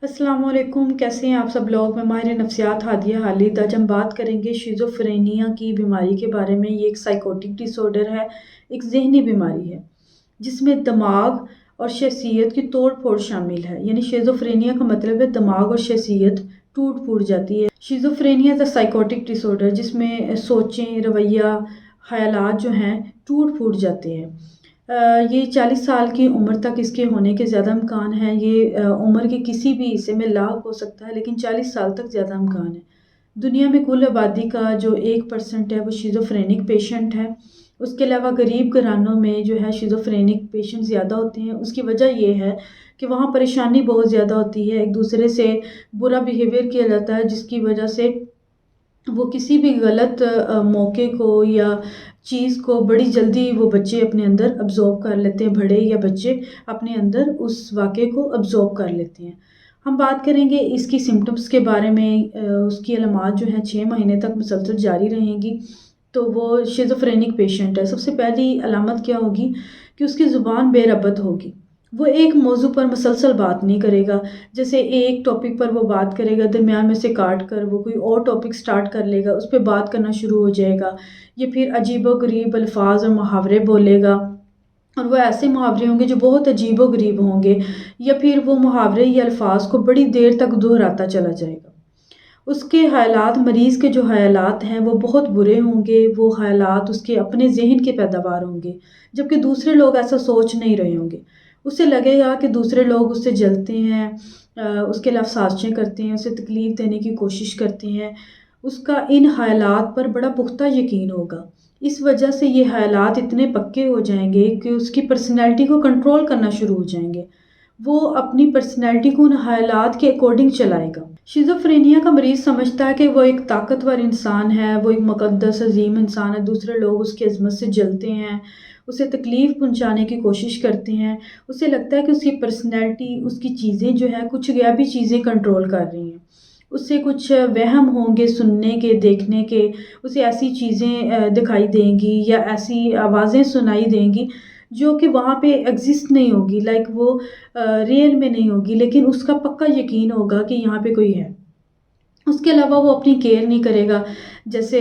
अस्सलाम वालेकुम, कैसे हैं आप सब लोग। मैं माहिर नफ्सियात हादिया हालिद। आज हम बात करेंगे शिज़ोफ्रेनिया की बीमारी के बारे में। ये एक साइकोटिक डिसऑर्डर है, एक ज़हनी बीमारी है जिसमें दिमाग और शख्सियत की तोड़ फोड़ शामिल है। यानी शिज़ोफ्रेनिया का मतलब है दिमाग और शख्सियत टूट फूट जाती है। Schizophrenia is a psychotic disorder जिसमें सोचें, रवैया, ख़यालात जो हैं टूट फूट जाते हैं। ये 40 साल की उम्र तक इसके होने के ज़्यादा इम्कान है। ये उम्र के किसी भी हिस्से में लाक हो सकता है, लेकिन 40 साल तक ज़्यादा इम्कान है। दुनिया में कुल आबादी का जो 1% है वो शिज़ोफ्रेनिक पेशेंट है। उसके अलावा गरीब घरानों में जो है शिज़ोफ्रेनिक पेशेंट ज़्यादा होते हैं। उसकी वजह ये है कि वहाँ परेशानी बहुत ज़्यादा होती है, एक दूसरे से बुरा बिहेवियर किया जाता है, जिसकी वजह से वो किसी भी गलत मौके को या चीज़ को बड़ी जल्दी वो बच्चे अपने अंदर अब्ज़ॉर्ब कर लेते हैं। बड़े या बच्चे अपने अंदर उस वाक़े को अब्ज़ॉर्ब कर लेते हैं। हम बात करेंगे इसकी सिम्पटम्स के बारे में। उसकी अलामात जो हैं 6 महीने तक मुसलसल जारी रहेंगी, तो वो शिज़ोफ्रेनिक पेशेंट है। सबसे पहली अलामत क्या होगी कि उसकी ज़ुबान बेरबत होगी। वो एक मौजू पर मुसलसल बात नहीं करेगा। जैसे एक टॉपिक पर वो बात करेगा, दरमियान में से काट कर वो कोई और टॉपिक स्टार्ट कर लेगा, उस पे बात करना शुरू हो जाएगा। या फिर अजीबो-गरीब अल्फाज और मुहावरे बोलेगा, और वो ऐसे मुहावरे होंगे जो बहुत अजीबो-गरीब होंगे, या फिर वो मुहावरे या अल्फाज को बड़ी देर तक दोहराता चला जाएगा। उसके ख़यालात, मरीज़ के जो ख़यालात हैं वो बहुत बुरे होंगे। वो ख़यालात उसके अपने ज़हन के पैदावार होंगे, जबकि दूसरे लोग ऐसा सोच नहीं रहे होंगे। उसे लगेगा कि दूसरे लोग उससे जलते हैं, उसके खिलाफ साज़िशें करते हैं, उसे तकलीफ़ देने की कोशिश करते हैं। उसका इन ख़यालात पर बड़ा पुख्ता यकीन होगा। इस वजह से ये ख़यालात इतने पक्के हो जाएँगे कि उसकी पर्सनैलिटी को कंट्रोल करना शुरू हो जाएँगे। वो अपनी पर्सनैलिटी को उन ख़यालात के अकॉर्डिंग चलाएगा। शिज़ोफ्रेनिया का मरीज़ समझता है कि वो एक ताकतवर इंसान है, वो एक मुक़द्दस अज़ीम इंसान है, दूसरे लोग उसकी अज़मत से जलते हैं, उसे तकलीफ़ पहुँचाने की कोशिश करते हैं। उसे लगता है कि उसकी पर्सनैलिटी, उसकी चीज़ें जो हैं, कुछ ग़ैबी चीज़ें कंट्रोल कर रही हैं। उससे कुछ वहम होंगे सुनने के, देखने के, उसे ऐसी चीज़ें दिखाई देंगी या ऐसी आवाज़ें सुनाई देंगी जो कि वहाँ पे एग्ज़िस्ट नहीं होगी, लाइक वो रियल में नहीं होगी, लेकिन उसका पक्का यकीन होगा कि यहाँ पे कोई है। उसके अलावा वो अपनी केयर नहीं करेगा। जैसे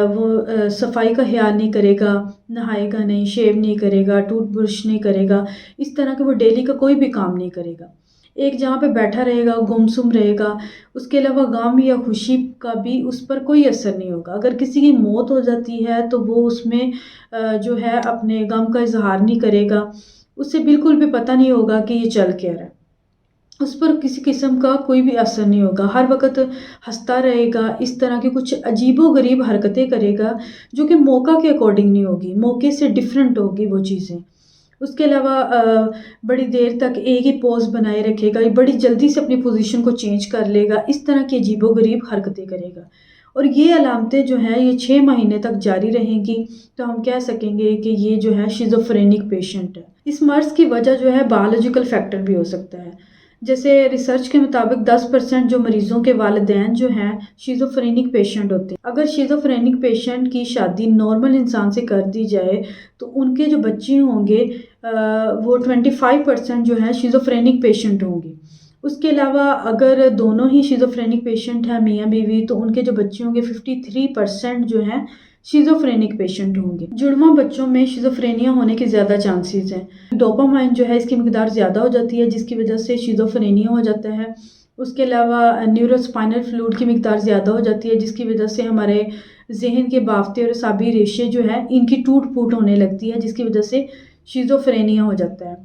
वो सफाई का ख़्याल नहीं करेगा, नहाएगा नहीं, शेव नहीं करेगा, टूथब्रश नहीं करेगा, इस तरह के वो डेली का कोई भी काम नहीं करेगा। एक जगह पे बैठा रहेगा, गुमसुम रहेगा। उसके अलावा गम या खुशी का भी उस पर कोई असर नहीं होगा। अगर किसी की मौत हो जाती है तो वो उसमें जो है अपने गम का इज़हार नहीं करेगा। उसे बिल्कुल भी पता नहीं होगा कि ये चल क्या रहा है। उस पर किसी किस्म का कोई भी असर नहीं होगा। हर वक़्त हँसता रहेगा, इस तरह की कुछ अजीबो-गरीब हरकतें करेगा जो कि मौका के अकॉर्डिंग नहीं होगी, मौके से डिफरेंट होगी वो चीज़ें। उसके अलावा बड़ी देर तक एक ही पोज़ बनाए रखेगा, ये बड़ी जल्दी से अपनी पोज़ीशन को चेंज कर लेगा, इस तरह की अजीबो-गरीब हरकतें करेगा। और ये अलामतें जो हैं ये 6 महीने तक जारी रहेंगी, तो हम कह सकेंगे कि ये जो है शिज़ोफ्रेनिक पेशेंट है। इस मर्ज़ की वजह जो है बायोलॉजिकल फैक्टर भी हो सकता है। जैसे रिसर्च के मुताबिक 10% जो मरीज़ों के वालिदैन जो हैं शिज़ोफ्रेनिक पेशेंट होते हैं। अगर शिज़ोफ्रेनिक पेशेंट की शादी नॉर्मल इंसान से कर दी जाए तो उनके जो बच्चे होंगे वो 25% जो है शिज़ोफ्रेनिक पेशेंट होंगे। उसके अलावा अगर दोनों ही शिज़ोफ्रेनिक पेशेंट हैं, मियाँ बीवी, तो उनके जो बच्चे होंगे 53% जो हैं शिज़ोफ्रेनिक पेशेंट होंगे। जुड़वा बच्चों में शिज़ोफ्रेनिया होने के ज़्यादा चांसेस हैं। डोपामाइन जो है इसकी मिकदार ज़्यादा हो जाती है, जिसकी वजह से शिज़ोफ्रेनिया हो जाता है। उसके अलावा न्यूरोस्पाइनल फ्लूइड की मिकदार ज़्यादा हो जाती है, जिसकी वजह से हमारे ज़हन के बाफ्ते और असाबी रेशे जो है इनकी टूट-फूट होने लगती है, जिसकी वजह से शिज़ोफ्रेनिया हो जाता है।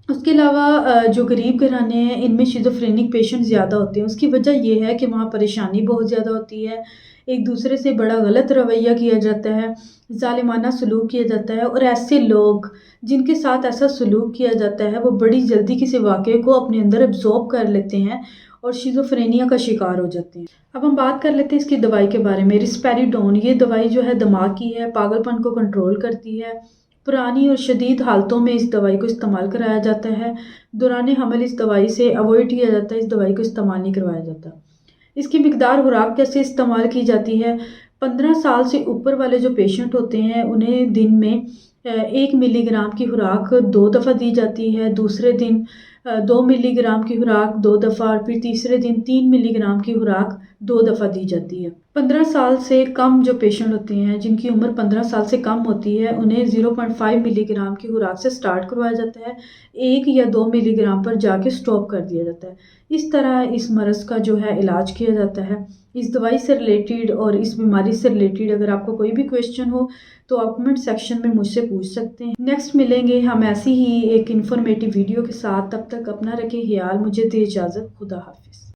उसके अलावा जो गरीब घराने हैं इनमें शिज़ोफ्रेनिक पेशेंट ज़्यादा होते हैं। उसकी वजह ये है कि वहाँ परेशानी बहुत ज़्यादा होती है, एक दूसरे से बड़ा गलत रवैया किया जाता है, ज़ालिमाना सलूक किया जाता है, और ऐसे लोग जिनके साथ ऐसा सलूक किया जाता है वो बड़ी जल्दी किसी वाक़ये को अपने अंदर अब्ज़ॉर्ब कर लेते हैं और शिज़ोफ्रेनिया का शिकार हो जाते हैं। अब हम बात कर लेते हैं इसकी दवाई के बारे में। रिस्पेरिडोन ये दवाई जो है दिमाग की है, पागलपन को कंट्रोल करती है। पुरानी और शदीद हालतों में इस दवाई को इस्तेमाल कराया जाता है। दौरान हमल इस दवाई से अवॉइड किया जाता है, इस दवाई को इस्तेमाल नहीं करवाया जाता। इसकी मिकदार खुराक कैसे इस्तेमाल की जाती है? 15 साल से ऊपर वाले जो पेशेंट होते हैं उन्हें दिन में 1 मिलीग्राम की खुराक 2 दफ़ा दी जाती है। दूसरे दिन 2 ملی گرام کی خوراک 2 دفعہ اور پھر تیسرے دن 3 ملی گرام کی خوراک 2 دفعہ دی جاتی ہے۔ 15 سال سے کم جو پیشنٹ ہوتے ہیں جن کی عمر 15 سال سے کم ہوتی ہے انہیں 0.5 ملی گرام کی خوراک سے سٹارٹ کروایا جاتا ہے، 1 یا 2 ملی گرام پر جا کے سٹاپ کر دیا جاتا ہے۔ اس طرح اس مرض کا جو ہے علاج کیا جاتا ہے۔ اس دوائی سے ریلیٹڈ اور اس بیماری سے ریلیٹڈ اگر آپ کو کوئی بھی کویسچن ہو تو آپ کمنٹ سیکشن میں مجھ سے پوچھ سکتے ہیں۔ نیکسٹ ملیں گے ہم ایسی ہی ایک انفارمیٹیو ویڈیو کے ساتھ، تب تک اپنا رکھیں خیال، مجھے دے اجازت، خدا حافظ۔